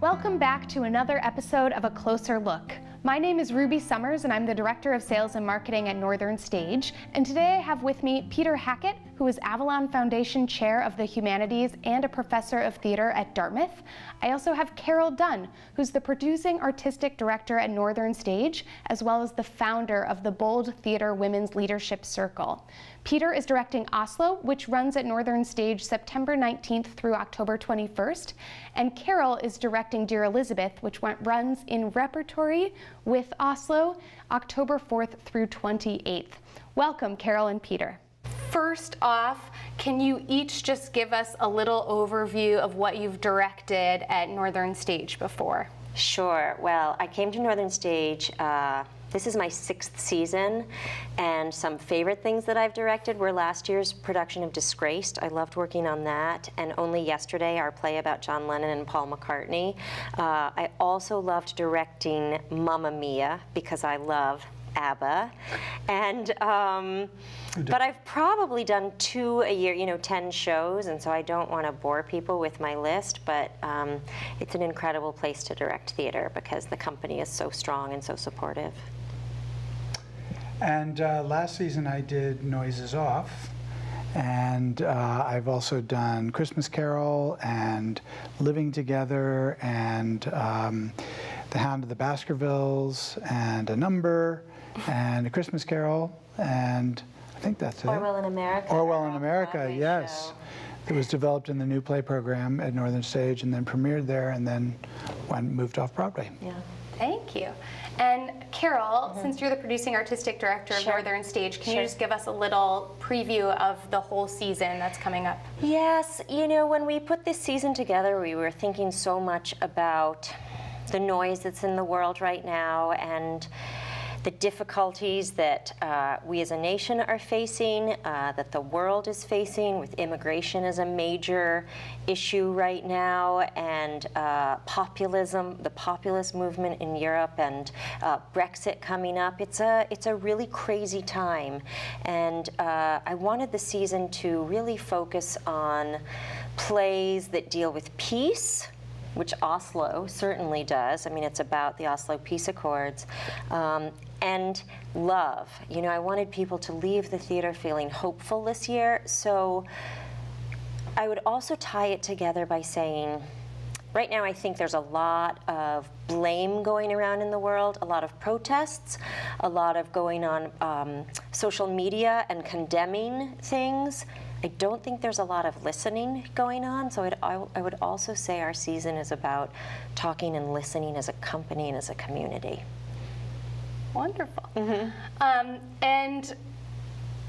Welcome back to another episode of A Closer Look. My name is Ruby Summers and I'm the Director of Sales and Marketing at Northern Stage. And today I have with me Peter Hackett, who is Avalon Foundation Chair of the Humanities and a Professor of Theater at Dartmouth. I also have Carol Dunn, who's the Producing Artistic Director at Northern Stage, as well as the founder of the Bold Theater Women's Leadership Circle. Peter is directing Oslo, which runs at Northern Stage September 19th through October 21st. And Carol is directing Dear Elizabeth, which runs in repertory with Oslo, October 4th through 28th. Welcome, Carol and Peter. First off, can you each just give us a little overview of what you've directed at Northern Stage before? Sure. Well, I came to Northern Stage, this is my 6th season, and some favorite things that I've directed were last year's production of Disgraced. I loved working on that, and only yesterday our play about John Lennon and Paul McCartney. I also loved directing Mamma Mia because I love ABBA, and but I've probably done 2 a year, 10 shows, and so I don't want to bore people with my list, but it's an incredible place to direct theater because the company is so strong and so supportive. And last season I did Noises Off, and I've also done Christmas Carol and Living Together and The Hound of the Baskervilles and A Number and A Christmas Carol, and I think that's it. Orwell in America. Orwell in America, yes. It was developed in the new play program at Northern Stage and then premiered there and then moved off Broadway. Yeah. Thank you. And Carol, since you're the Producing Artistic Director of Northern Stage, can you just give us a little preview of the whole season that's coming up? Yes, when we put this season together, we were thinking so much about the noise that's in the world right now and the difficulties that we as a nation are facing, that the world is facing with immigration as a major issue right now, and populism, the populist movement in Europe, and Brexit coming up. It's a really crazy time, and I wanted the season to really focus on plays that deal with peace, which Oslo certainly does. I mean, it's about the Oslo Peace Accords, and love. I wanted people to leave the theater feeling hopeful this year, so I would also tie it together by saying, right now I think there's a lot of blame going around in the world, a lot of protests, a lot of going on social media and condemning things. I don't think there's a lot of listening going on, so I would also say our season is about talking and listening as a company and as a community. Wonderful. And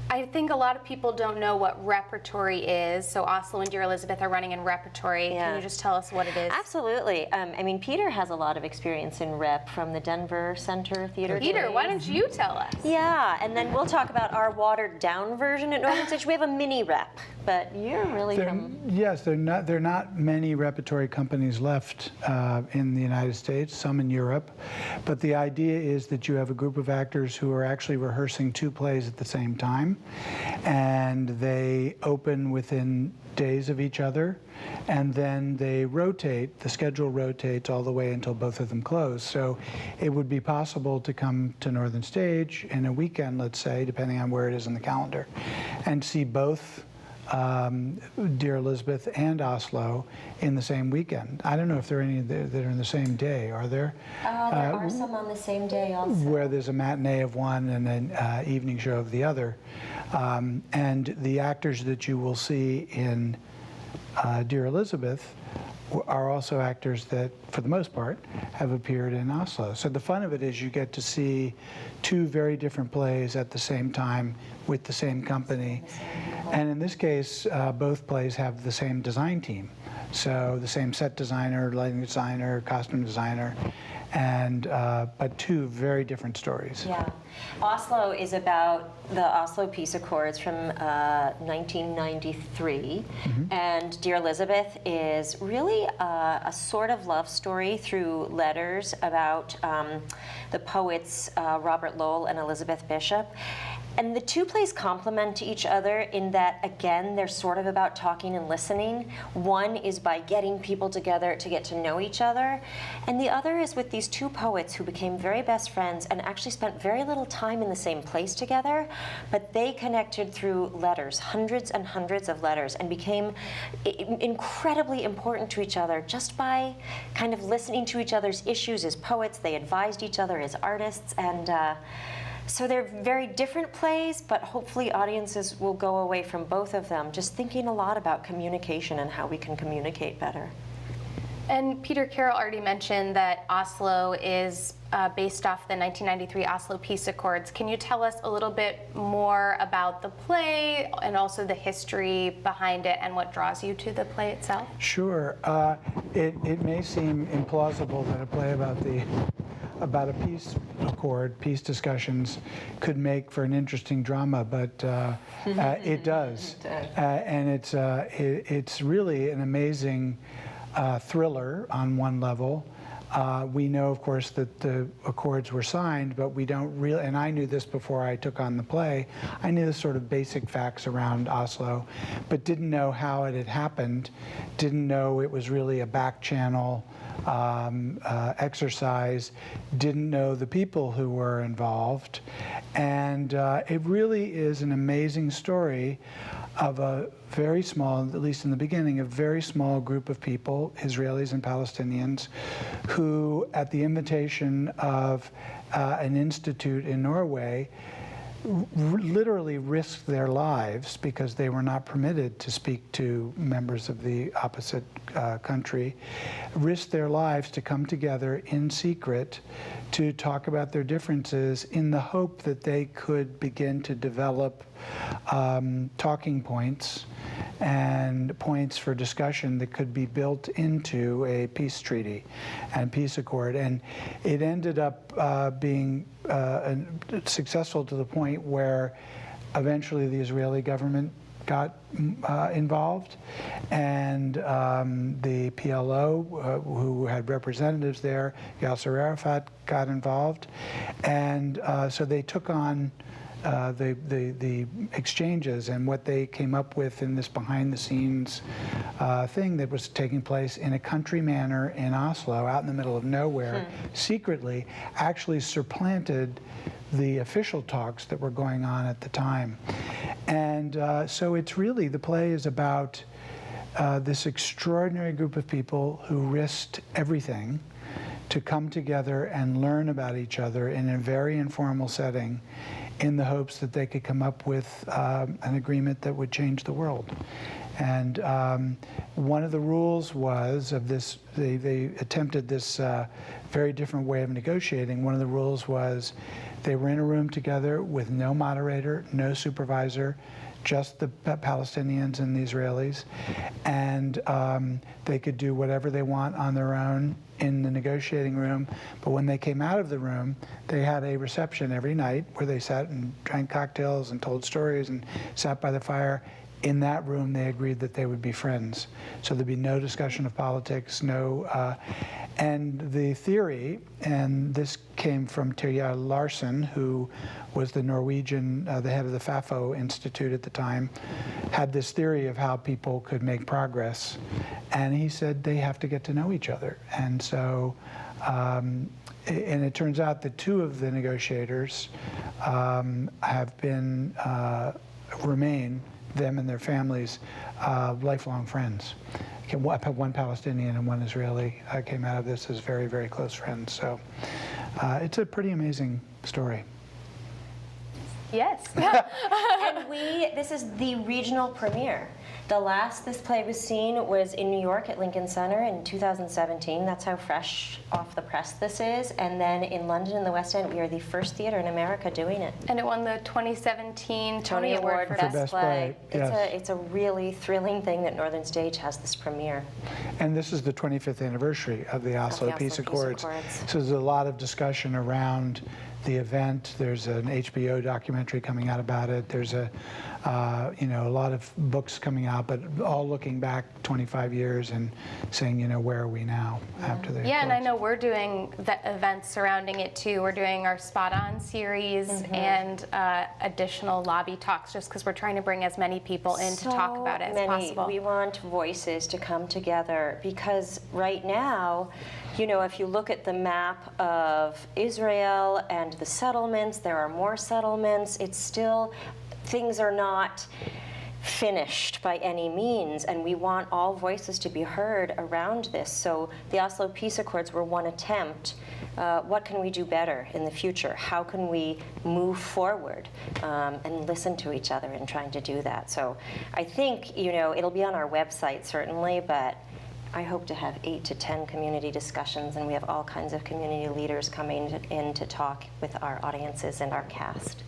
I think a lot of people don't know what repertory is. So Oslo and Dear Elizabeth are running in repertory. Yeah. Can you just tell us what it is? Absolutely. I mean, Peter has a lot of experience in rep from the Denver Center Theater. Peter, why don't you tell us? Yeah, and then we'll talk about our watered down version at Northern Stage. We have a mini rep, but you're really Yes, there are not many repertory companies left in the United States, some in Europe, but the idea is that you have a group of actors who are actually rehearsing 2 plays at the same time, and they open within days of each other, and then they rotate, the schedule rotates all the way until both of them close. So it would be possible to come to Northern Stage in a weekend, let's say, depending on where it is in the calendar, and see both Dear Elizabeth and Oslo in the same weekend. I don't know if there are any that are in the same day. Are there? There are some on the same day also. Where there's a matinee of one and an evening show of the other. And the actors that you will see in Dear Elizabeth are also actors that, for the most part, have appeared in Oslo. So the fun of it is you get to see 2 very different plays at the same time with the same company. And in this case, both plays have the same design team. So the same set designer, lighting designer, costume designer, and but 2 very different stories. Yeah. Oslo is about the Oslo Peace Accords from 1993, and Dear Elizabeth is really a sort of love story through letters about the poets Robert Lowell and Elizabeth Bishop. And the two plays complement each other in that, again, they're sort of about talking and listening. One is by getting people together to get to know each other, and the other is with these two poets who became very best friends and actually spent very little time in the same place together, but they connected through letters, hundreds and hundreds of letters, and became incredibly important to each other just by kind of listening to each other's issues as poets. They advised each other as artists, and so they're very different plays, but hopefully audiences will go away from both of them just thinking a lot about communication and how we can communicate better. And Peter, Carol already mentioned that Oslo is based off the 1993 Oslo Peace Accords. Can you tell us a little bit more about the play and also the history behind it and what draws you to the play itself? Sure. It may seem implausible that a play about a peace accord, peace discussions, could make for an interesting drama, but it does. And it's really an amazing thriller on one level. We know, of course, that the accords were signed, but we don't really, and I knew this before I took on the play, I knew the sort of basic facts around Oslo, but didn't know how it had happened, didn't know it was really a back channel exercise, didn't know the people who were involved, and it really is an amazing story of a very small, at least in the beginning, a very small group of people, Israelis and Palestinians, who, at the invitation of an institute in Norway, literally risked their lives because they were not permitted to speak to members of the opposite country, risked their lives to come together in secret to talk about their differences in the hope that they could begin to develop talking points and points for discussion that could be built into a peace treaty and peace accord. And it ended up being successful to the point where eventually the Israeli government got involved, and the PLO, who had representatives there, Yasser Arafat, got involved, and so they took on the exchanges and what they came up with in this behind-the-scenes thing that was taking place in a country manor in Oslo, out in the middle of nowhere, secretly, actually supplanted the official talks that were going on at the time. And so it's really, the play is about this extraordinary group of people who risked everything to come together and learn about each other in a very informal setting, in the hopes that they could come up with an agreement that would change the world. And one of the rules was of this, they attempted this very different way of negotiating. One of the rules was they were in a room together with no moderator, no supervisor, just the Palestinians and the Israelis, and they could do whatever they want on their own in the negotiating room. But when they came out of the room, they had a reception every night where they sat and drank cocktails and told stories and sat by the fire. In that room, they agreed that they would be friends. So there'd be no discussion of politics, and the theory, and this came from Terje Larsen, who was the Norwegian, the head of the Fafo Institute at the time, had this theory of how people could make progress. And he said they have to get to know each other. And so, and it turns out that two of the negotiators have been, remain, them and their families, lifelong friends. One Palestinian and one Israeli came out of this as very, very close friends. So it's a pretty amazing story. Yes. And this is the regional premiere. The last this play was seen was in New York at Lincoln Center in 2017. That's how fresh off the press this is. And then in London in the West End, we are the first theater in America doing it. And it won the 2017 Tony Award for Best Play. Yes. It's a really thrilling thing that Northern Stage has this premiere. And this is the 25th anniversary of the Oslo Peace Accords. So there's a lot of discussion around the event. There's an HBO documentary coming out about it. There's a lot of books coming out, but all looking back 25 years and saying, where are we now after the Yeah, and I eclipse? know we're doing the events surrounding it too. We're doing our Spot On series and additional lobby talks, just because we're trying to bring as many people in to talk about it as possible. We want voices to come together because right now, if you look at the map of Israel and the settlements, there are more settlements. It's still, things are not finished by any means, and we want all voices to be heard around this. So the Oslo Peace Accords were one attempt. What can we do better in the future? How can we move forward and listen to each other in trying to do that? So I think, it'll be on our website certainly, but I hope to have 8 to 10 community discussions, and we have all kinds of community leaders coming in to talk with our audiences and our cast.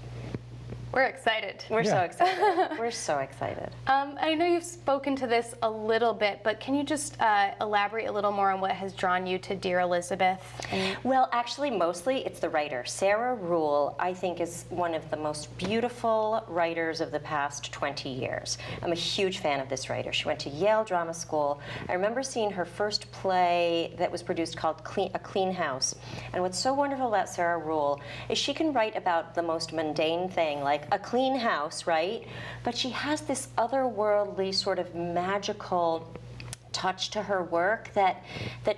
We're excited. We're so excited. We're so excited. I know you've spoken to this a little bit, but can you just elaborate a little more on what has drawn you to Dear Elizabeth? Well, actually, mostly it's the writer. Sarah Ruhl, I think, is one of the most beautiful writers of the past 20 years. I'm a huge fan of this writer. She went to Yale Drama School. I remember seeing her first play that was produced called A Clean House. And what's so wonderful about Sarah Ruhl is she can write about the most mundane thing, like a clean house, right? But she has this otherworldly sort of magical touch to her work that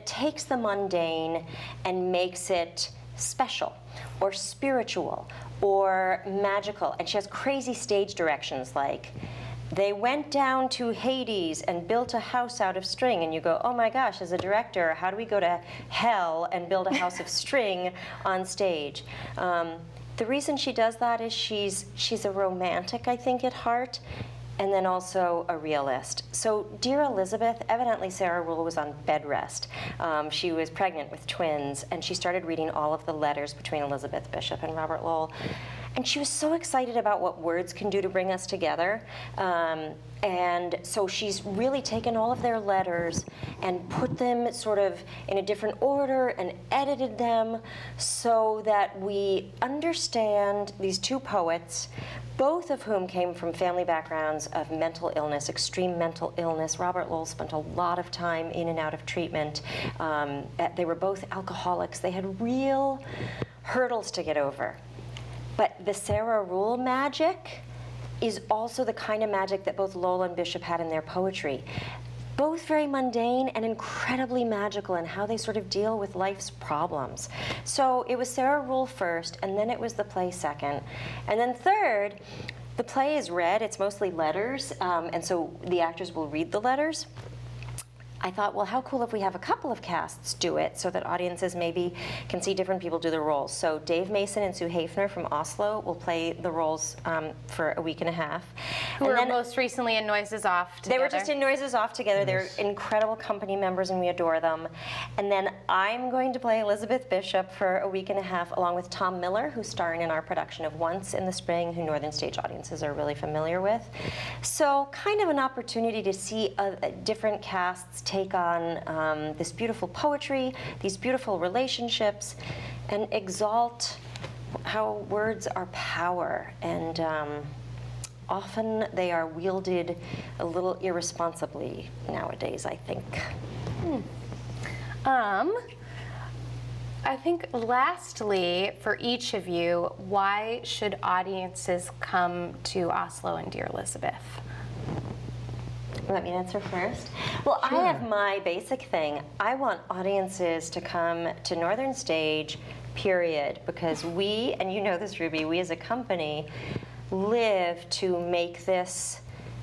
takes the mundane and makes it special or spiritual or magical. And she has crazy stage directions, like they went down to Hades and built a house out of string, and you go, oh my gosh, as a director, how do we go to hell and build a house of string on stage? The reason she does that is she's a romantic, I think, at heart, and then also a realist. So Dear Elizabeth, evidently Sarah Ruhl was on bed rest. She was pregnant with twins, and she started reading all of the letters between Elizabeth Bishop and Robert Lowell. And she was so excited about what words can do to bring us together. And so she's really taken all of their letters and put them sort of in a different order and edited them so that we understand these two poets, both of whom came from family backgrounds of mental illness, extreme mental illness. Robert Lowell spent a lot of time in and out of treatment. They were both alcoholics. They had real hurdles to get over. But the Sarah Ruhl magic is also the kind of magic that both Lowell and Bishop had in their poetry. Both very mundane and incredibly magical in how they sort of deal with life's problems. So it was Sarah Ruhl first, and then it was the play second. And then third, the play is read, it's mostly letters, and so the actors will read the letters. I thought, well, how cool if we have a couple of casts do it so that audiences maybe can see different people do the roles. So Dave Mason and Sue Hafner from Oslo will play the roles for a week and a half. Who were most recently in Noises Off together. They were just in Noises Off together. Yes. They're incredible company members, and we adore them. And then I'm going to play Elizabeth Bishop for a week and a half, along with Tom Miller, who's starring in our production of Once in the Spring, who Northern Stage audiences are really familiar with. So kind of an opportunity to see different casts take on this beautiful poetry, these beautiful relationships, and exalt how words are power. And often they are wielded a little irresponsibly nowadays, I think. I think lastly, for each of you, why should audiences come to Oslo and Dear Elizabeth? Let me answer first. Well, sure. I have my basic thing. I want audiences to come to Northern Stage, period, because we, and you know this, Ruby, we as a company live to make this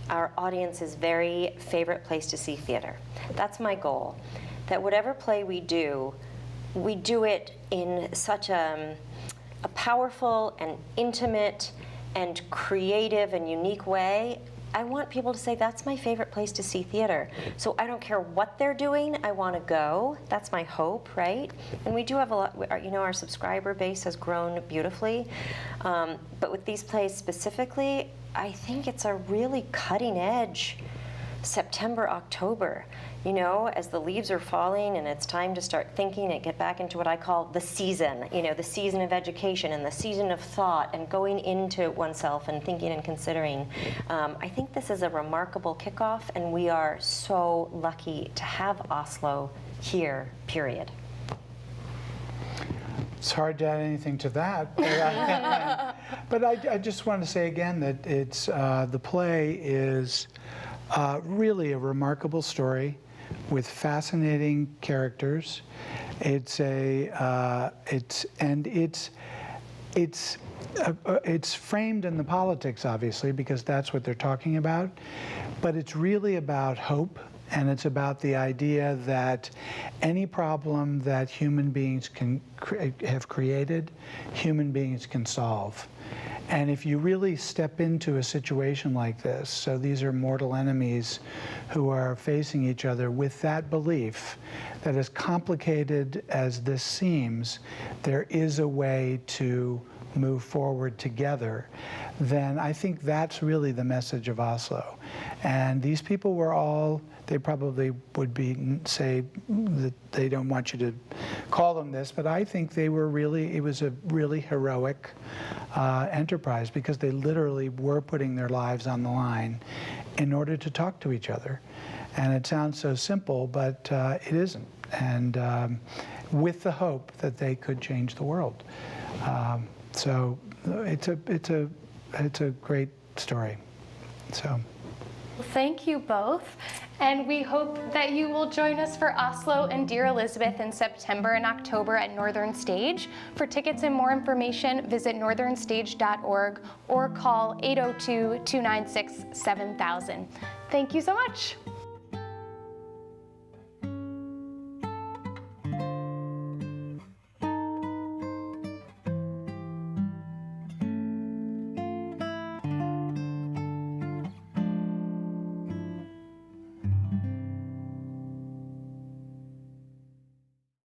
our audience's very favorite place to see theater. That's my goal, that whatever play we do it in such a powerful and intimate and creative and unique way. I want people to say, that's my favorite place to see theater. So I don't care what they're doing, I want to go. That's my hope, right? And we do have a lot, our subscriber base has grown beautifully. But with these plays specifically, I think it's a really cutting edge September, October. you know, as the leaves are falling and it's time to start thinking and get back into what I call the season, you know, the season of education and the season of thought and going into oneself and thinking and considering. I think this is a remarkable kickoff, and we are so lucky to have Oslo here, period. It's hard to add anything to that, but I just want to say again that it's the play is really a remarkable story with fascinating characters. It's framed in the politics, obviously, because that's what they're talking about, but it's really about hope. And it's about the idea that any problem that human beings have created, human beings can solve. And if you really step into a situation like this, so these are mortal enemies who are facing each other with that belief that as complicated as this seems, there is a way to move forward together, then I think that's really the message of Oslo. And these people were all, they probably would say that they don't want you to call them this, but I think they were really, it was a really heroic enterprise, because they literally were putting their lives on the line in order to talk to each other. And it sounds so simple, but it isn't. And with the hope that they could change the world. So it's a great story. So. Thank you both, and we hope that you will join us for Oslo and Dear Elizabeth in September and October at Northern Stage. For tickets and more information, visit northernstage.org or call 802-296-7000. Thank you so much.